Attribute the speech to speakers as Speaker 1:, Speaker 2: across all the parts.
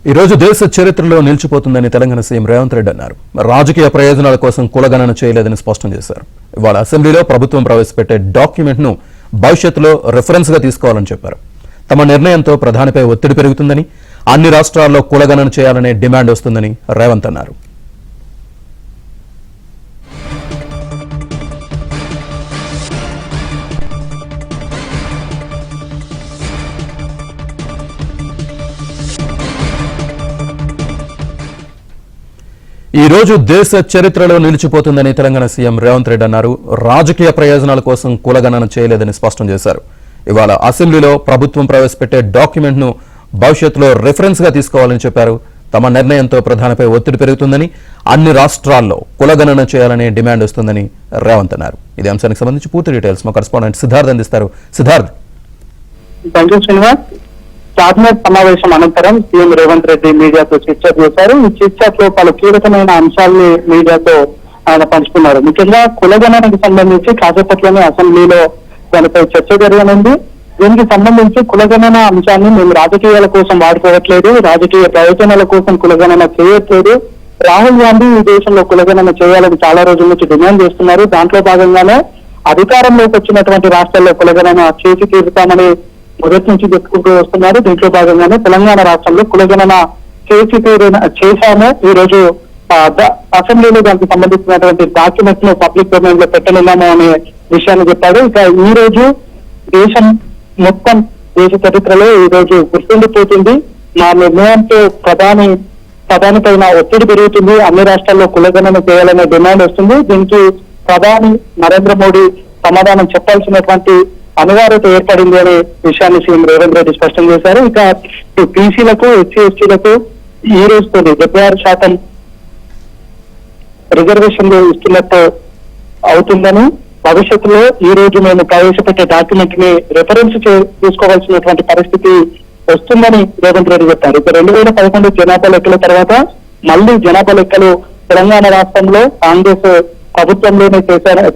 Speaker 1: ఈ రోజు దేశ చరిత్రలో నిలిచిపోతుందని తెలంగాణ సీఎం రేవంత్ రెడ్డి అన్నారు. రాజకీయ ప్రయోజనాల కోసం కులగణన చేయలేదని స్పష్టం చేశారు. ఇవాళ అసెంబ్లీలో ప్రభుత్వం ప్రవేశపెట్టే డాక్యుమెంట్ ను భవిష్యత్తులో రిఫరెన్స్ గా తీసుకోవాలని చెప్పారు. తమ నిర్ణయంతో ప్రధానిపై ఒత్తిడి పెరుగుతుందని, అన్ని రాష్ట్రాల్లో కులగణన చేయాలనే డిమాండ్ వస్తుందని రేవంత్ అన్నారు. ఈ రోజు దేశ చరిత్రలో నిలిచిపోతుందని తెలంగాణ సీఎం రేవంత్ రెడ్డి అన్నారు. రాజకీయ ప్రయోజనాల కోసం కులగణన చేయలేదని స్పష్టం చేశారు. ఇవాళ అసెంబ్లీలో ప్రభుత్వం ప్రవేశపెట్టే డాక్యుమెంట్ ను భవిష్యత్తులో రిఫరెన్స్ గా తీసుకోవాలని చెప్పారు. తమ నిర్ణయంతో ప్రధానిపై ఒత్తిడి పెరుగుతుందని, అన్ని రాష్ట్రాల్లో కులగణన చేయాలనే డిమాండ్ వస్తుందని రేవంత్ అన్నారు. ఇదే అంశానికి సంబంధించి పూర్తి డీటెయిల్స్ మా కరెస్పాండెంట్ సిద్ధార్థ్ అందిస్తారు. సిద్ధార్థ్.
Speaker 2: కేబినెట్ సమావేశం అనంతరం సీఎం రేవంత్ రెడ్డి మీడియాతో చర్చ చేశారు. ఈ చర్చలో పలు కీలకమైన అంశాలని మీడియాతో ఆయన పంచుకున్నారు. ముఖ్యంగా కులగణనకు సంబంధించి కాసేపట్లోనే అసెంబ్లీలో దానిపై చర్చ జరగనుంది. దీనికి సంబంధించి కులగణన అంశాన్ని మేము రాజకీయాల కోసం వాడుకోవట్లేదు, రాజకీయ ప్రయోజనాల కోసం కులగణన చేయట్లేదు. రాహుల్ గాంధీ ఈ దేశంలో కులగణన చేయాలని చాలా రోజుల నుంచి డిమాండ్ చేస్తున్నారు. దాంట్లో భాగంగానే అధికారంలోకి వచ్చినటువంటి రాష్ట్రాల్లో కులగణన చేసి తీరుతామని మొదటి నుంచి చెప్పుకుంటూ వస్తున్నారు. దీంట్లో భాగంగానే తెలంగాణ రాష్ట్రంలో కులగణన చేశాము. ఈ రోజు అసెంబ్లీలో దానికి సంబంధించినటువంటి డాక్యుమెంట్ ను పబ్లిక్ డొమైన్ లో పెట్టనున్నాము అనే విషయాన్ని చెప్పారు. ఇక ఈ రోజు దేశం మొత్తం దేశ చరిత్రలో ఈ రోజు గుర్తుండిపోతుంది. మా నిర్ణయంతో ప్రధాని పైన ఒత్తిడి పెరుగుతుంది, అన్ని రాష్ట్రాల్లో కులగణన చేయాలనే డిమాండ్ వస్తుంది. దీనికి ప్రధాని నరేంద్ర మోడీ సమాధానం చెప్పాల్సినటువంటి అనివార్యత ఏర్పడింది అనే విషయాన్ని సీఎం రేవంత్ రెడ్డి స్పష్టం చేశారు. ఇక బీసీలకు, ఎస్సీలకు ఈ రోజుతో 76% రిజర్వేషన్లు ఇస్తున్నట్టు అవుతుందని, భవిష్యత్తులో ఈ రోజు మేము ప్రవేశపెట్టే డాక్యుమెంట్ ని రిఫరెన్స్ తీసుకోవాల్సినటువంటి పరిస్థితి వస్తుందని రేవంత్ రెడ్డి చెప్పారు. ఇక 2011 జనాభా లెక్కల తర్వాత మళ్లీ జనాభా లెక్కలు తెలంగాణ రాష్ట్రంలో కాంగ్రెస్ ప్రభుత్వంలోనే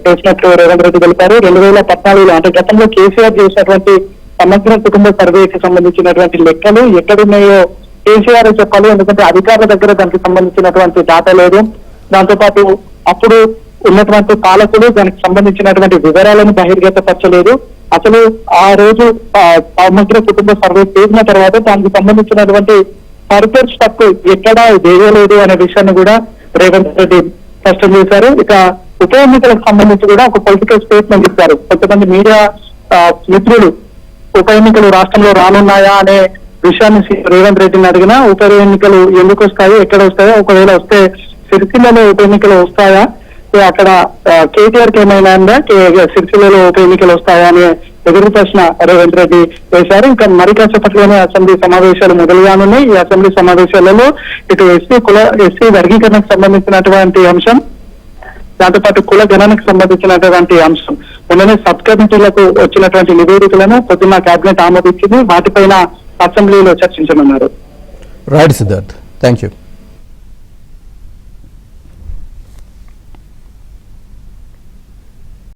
Speaker 2: చేసినట్లు రేవంత్ రెడ్డి తెలిపారు. 2014లో అంటే గతంలో కేసీఆర్ చేసినటువంటి సమగ్ర కుటుంబ సర్వేకి సంబంధించినటువంటి లెక్కలు ఎక్కడున్నాయో కేసీఆర్ చెప్పాలి. ఎందుకంటే అధికారుల దగ్గర దానికి సంబంధించినటువంటి డాటా లేదు. దాంతో పాటు అప్పుడు ఉన్నటువంటి పాలకులు దానికి సంబంధించినటువంటి వివరాలను బహిర్గతపరచలేదు. అసలు ఆ రోజు సమగ్ర కుటుంబ సర్వే చేసిన తర్వాత దానికి సంబంధించినటువంటి ఫర్దర్ స్టెప్ ఎక్కడా వేయలేదు అనే విషయాన్ని కూడా రేవంత్ రెడ్డి స్పష్టం చేశారు. ఇక ఉప ఎన్నికలకు సంబంధించి కూడా ఒక పొలిటికల్ స్టేట్మెంట్ ఇచ్చారు. కొంతమంది మీడియా మిత్రులు ఉప ఎన్నికలు రాష్ట్రంలో రానున్నాయా అనే విషయాన్ని రేవంత్ రెడ్డిని అడిగినా, ఉప ఎన్నికలు ఎందుకు వస్తాయి, ఎక్కడ వస్తాయో, ఒకవేళ వస్తే సిరిసిల్లలో ఉప ఎన్నికలు వస్తాయా, అక్కడ కేటీఆర్కి ఏమైనా ఉందా, సిరిసిల్లలో ఉప ఎన్నికలు వస్తాయా అనే ఎదురు ప్రశ్న రేవంత్ రెడ్డి వేశారు. ఇంకా మరి కాసేపట్లోనే అసెంబ్లీ సమావేశాలు మొదలుగానున్నాయి. ఈ అసెంబ్లీ సమావేశాలలో ఇటు ఎస్సీ వర్గీకరణకు సంబంధించినటువంటి అంశం, దాంతోపాటు కుల గణనకు సంబంధించినటువంటి అంశం, మొన్ననే సబ్ కమిటీలకు వచ్చినటువంటి నివేదికలను పొద్దున్న కేబినెట్ ఆమోదించింది. వాటిపైన అసెంబ్లీలో చర్చించనున్నారు.
Speaker 1: Right Siddharth, thank you.